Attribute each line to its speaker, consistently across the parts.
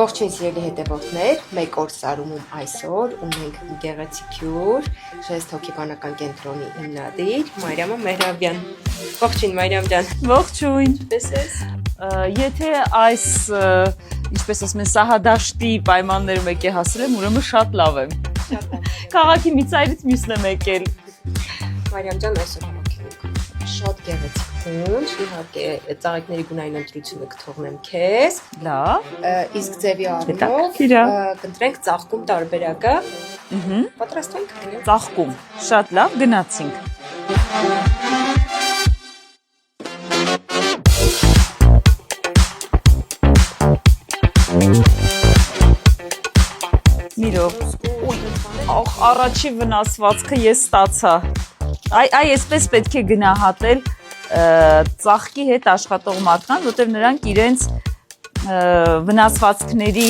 Speaker 1: Ողջույն սիրելի հետևորդներ, մեկ օր Սարումում այսօր ունենք գեղեցիկ հյուր, Ժեստ հոգեբանական կենտրոնի հիմնադիր Մարիամա Մեհրաբյան։ Ողջույն Մարիամ ջան։
Speaker 2: Ողջույն։
Speaker 1: Ինչպե՞ս ես։
Speaker 2: Եթե այս, ինչպես ասում են, սահադաշտի պայմաններում եկե հասել եմ, ուրեմն շատ լավ եմ։
Speaker 1: Շատ լավ։
Speaker 2: Քաղաքի մի ծայրից մյուսն եմ եկել։
Speaker 1: Մարիամ ջան, այսօր հավաքենք շատ գեղեցիկ հունչ, իհարկե ծաղիկների գունային ընտրությունը կթողնեմ քեզ։
Speaker 2: Լավ։
Speaker 1: Իսկ ձևի առումով կընտրենք ծաղկում տարբերակը։ Պատրաստ ենք։
Speaker 2: Ծաղկում։ Շատ լավ, գնացինք։ Միրով։ Ախ, առաջի վնասվածքը ես ստացա։ Այ այսպես պետք է գնահատել ծաղկի հետ աշխատող մարդկանց, որտեղ նրանք իրենց վնասվածքների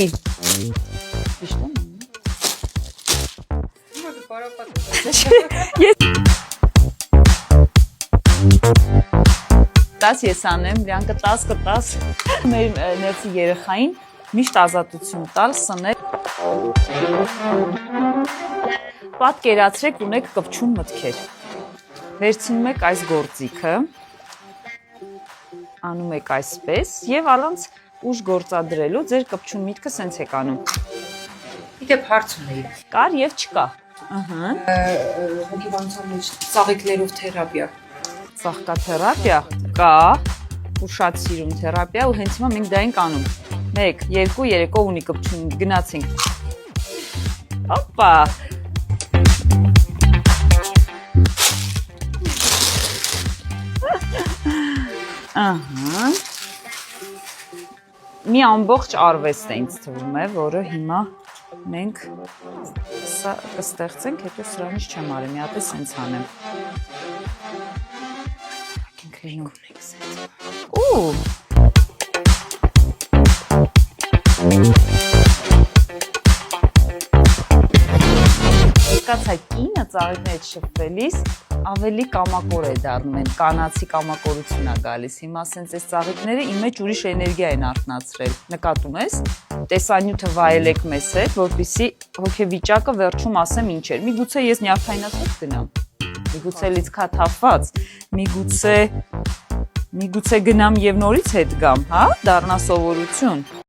Speaker 2: ես անեմ, լյանքը 10 մեր ներսի երեխային միշտ ազատություն տալ, սնել։ Պատկերացրեք ունեք կպչուն մտքեր։ Վերցնում եք այս գործիքը, անում եք այսպես և առանց ուժ գործադրելու ձեր կպչուն միտքը սենց եք անում։
Speaker 1: Իդեպ հարց ունեի։
Speaker 2: Կար և չկա։
Speaker 1: Հոգեբանության մեջ ծաղիկներով թերապիա։
Speaker 2: Ծաղկաթերապիա կա, ու շատ սիրում թերապիա, ու հենց հիմա մենք դա ենք անում։ 1, 2, երեկո ունի կպչուն, գնացինք։ Հոպա։ Ահա։ Մի ամբողջ արվեստ է ինձ թվում է, որը հիմա մենք սա կստեղծենք, հետո սրանից չեմ արի, մի հատ է սենց անեմ։ Ու։ Կացա կինը ծաղիկներից շփվելիս ավելի կամակոր է դառնում, են կանացի կամակորություն է գալիս, հիմա սենց այս ծաղիկները իմ մեջ ուրիշ էներգիա են արթնացրել, նկատում ես, տեսանյութը վայելեք մեզ հետ, որպեսզի հոգեվիճակը վերջում ասեմ ինչ էր, միգուցե ես նյարդայնացած գնամ, միգուցե լիցքաթափված, միգուցե գնամ և նորից հետ գամ, հա, դառնա սովորություն։